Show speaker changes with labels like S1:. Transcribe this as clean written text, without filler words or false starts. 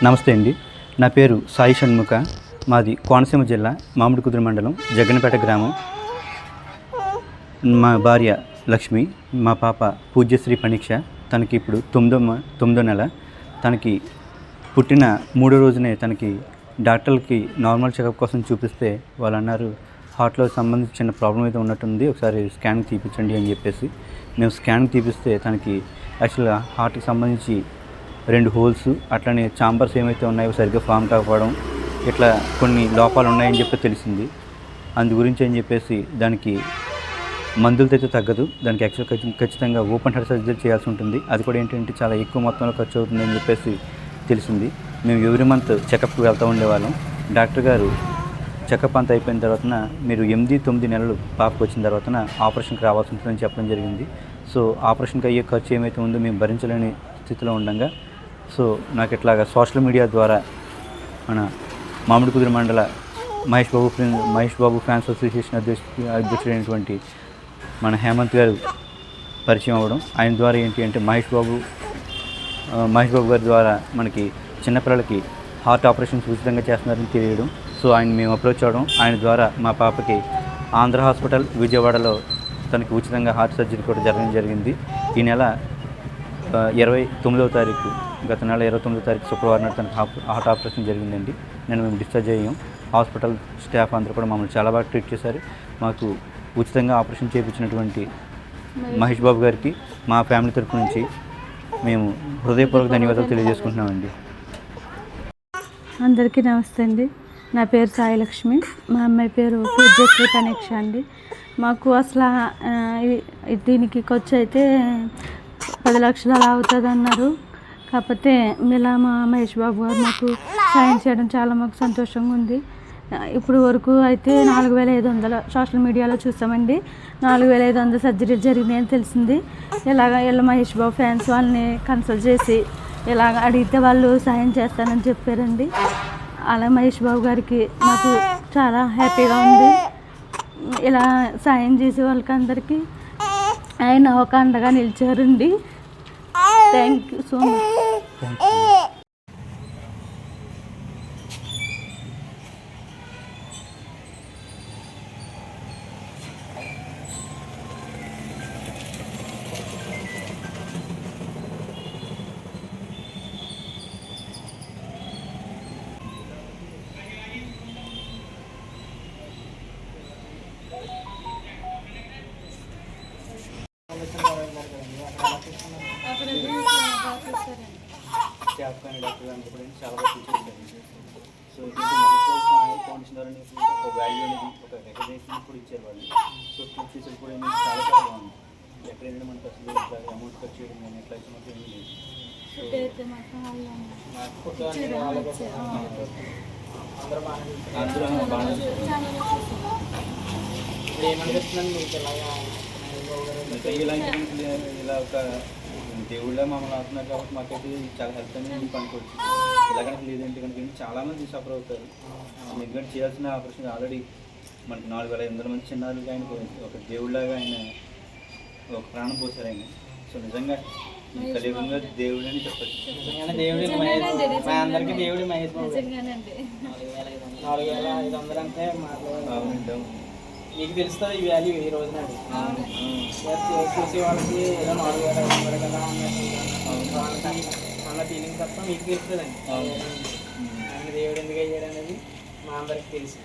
S1: నమస్తే అండి. నా పేరు సాయి షణ్ముఖ. మాది కోనసీమ జిల్లా మామిడికుదురు మండలం జగ్గనపేట గ్రామం. మా భార్య లక్ష్మి, మా పాప పూజ్యశ్రీ పణీక్ష. తనకి ఇప్పుడు తొమ్మిదో నెల. తనకి పుట్టిన 3వ రోజునే తనకి డాక్టర్లకి నార్మల్ చెకప్ కోసం చూపిస్తే వాళ్ళు అన్నారు హార్ట్లో సంబంధించి చిన్న ప్రాబ్లం అయితే ఉన్నట్టుంది, ఒకసారి స్కాన్ తీపించండి అని చెప్పేసి మేము స్కాన్ తీపిస్తే తనకి యాక్చువల్గా హార్ట్కి సంబంధించి 2 హోల్స్, అట్లనే ఛాంబర్స్ ఏమైతే ఉన్నాయో సరిగ్గా ఫామ్ కాకపోవడం, ఇట్లా కొన్ని లోపాలు ఉన్నాయని చెప్పి తెలిసింది. అందు గురించి అని చెప్పేసి దానికి మందులతో అయితే తగ్గదు. దానికి యాక్చువల్ ఖచ్చితంగా ఓపెన్ హార్ట్ సర్జరీ చేయాల్సి ఉంటుంది. అది కూడా ఏంటంటే చాలా ఎక్కువ మొత్తంలో ఖర్చు అవుతుంది అని చెప్పేసి తెలిసింది. మేము ఎవ్రీ మంత్ చెకప్కి వెళ్తూ ఉండేవాళ్ళం. డాక్టర్ గారు చెకప్ అంతా అయిపోయిన తర్వాత మీరు 8-9 నెలలు పాపకు వచ్చిన తర్వాత ఆపరేషన్కి రావాల్సి ఉంటుందని చెప్పడం జరిగింది. సో ఆపరేషన్కి అయ్యే ఖర్చు ఏమైతే ఉందో మేము భరించలేని స్థితిలో ఉండగా నాకు ఇట్లాగా సోషల్ మీడియా ద్వారా మన మామిడికుదురు మండల మహేష్ బాబు ఫ్యాన్స్ అసోసియేషన్ అధ్యక్షుడైనటువంటి మన హేమంత్ గారు పరిచయం అవ్వడం, ఆయన ద్వారా ఏంటి అంటే మహేష్ బాబు గారి ద్వారా మనకి చిన్నపిల్లలకి హార్ట్ ఆపరేషన్స్ ఉచితంగా చేస్తున్నారని తెలియడం. సో ఆయన మేము అప్రోచ్ అవ్వడం, ఆయన ద్వారా మా పాపకి ఆంధ్ర హాస్పిటల్ విజయవాడలో తనకి ఉచితంగా హార్ట్ సర్జరీ కూడా జరగడం జరిగింది. ఈ నెల 29వ తారీఖు, గత నెల 29వ తారీఖు శుక్రవారం నాడు తనకు హార్ట్ ఆపరేషన్ జరిగిందండి. మేము డిశ్చార్జ్ అయ్యాం. హాస్పిటల్ స్టాఫ్ అందరూ కూడా మమ్మల్ని చాలా బాగా ట్రీట్ చేశారు. మాకు ఉచితంగా ఆపరేషన్ చేయించినటువంటి మహేష్ బాబు గారికి మా ఫ్యామిలీ తరఫు నుంచి మేము హృదయపూర్వక ధన్యవాదాలు తెలియజేసుకుంటున్నామండి.
S2: అందరికీ నమస్తే అండి. నా పేరు సాయి లక్ష్మి, మా అమ్మాయి పేరు పూజ్యశ్రీ పణీక్ష అండి. మాకు అసలు దీనికి ఖర్చు అయితే 10 లక్షలు అలా అవుతుంది అన్నారు. కాకపోతే ఇలా మా మహేష్ బాబు గారు మాకు సాయం చేయడం చాలా మాకు సంతోషంగా ఉంది. ఇప్పుడు వరకు అయితే 4,500 సోషల్ మీడియాలో చూసామండి. 4,500 సర్జరీలు జరిగినాయని తెలిసింది. ఇలా మహేష్ బాబు ఫ్యాన్స్ వాళ్ళని కన్సల్ట్ చేసి ఇలాగ అడిగితే వాళ్ళు సాయం చేస్తానని చెప్పారండి. అలా మహేష్ బాబు గారికి మాకు చాలా హ్యాపీగా ఉంది. ఇలా సాయం చేసే వాళ్ళకి అందరికీ ఆయన ఒక అండగా నిలిచారండి. Thank you so much.
S1: Staff కానీ డాక్టర్ కానీ కూడా చాలా బాగా టీచర్. సో ఫౌండేషన్ ద్వారా ఒక వాల్యూ అనేది, ఒక రికగ్నైజేషన్ కూడా ఇచ్చారు వాళ్ళు. సో టీచర్స్ కూడా చాలా చాలా బాగుంది. ఎక్కడైనా మనకు అసలు అమౌంట్ ఖర్చు చేయడం కానీ ఎట్లా ఇచ్చిన మాత్రం ఏమీ లేదు. ఇలా ఒక దేవుళ్ళ మమ్మల్ని అవుతున్నారు కాబట్టి మాకైతే చాలా హెల్ప్ అనేది మీకు అనుకోవచ్చు. ఇలా కనుక లేదంటే కనుక చాలామంది సఫర్ అవుతారు. ఎందుకంటే చేయాల్సిన ఆపరేషన్ ఆల్రెడీ మనకి 4,500 మంది చిన్నారులకి ఆయన ఒక దేవుళ్ళగా ఆయన ఒక ప్రాణం పోసారు ఆయన. సో నిజంగా కలియుగంగా దేవుడు అని చెప్పచ్చు.
S3: అందరికీ దేవుడి మహేష్ బాబు 4,500 అంటే
S1: అవునండి.
S3: మీకు తెలుస్తుంది ఈ వాల్యూ ఈ రోజున చూసే వాళ్ళకి ఏదో 4,500 కదా వాళ్ళకి అన్న ఫీలింగ్ తప్ప మీకు తెలుస్తుందండి ఆయన దేవుడు ఎందుకు అయ్యాడు అనేది మా అందరికి తెలుసు.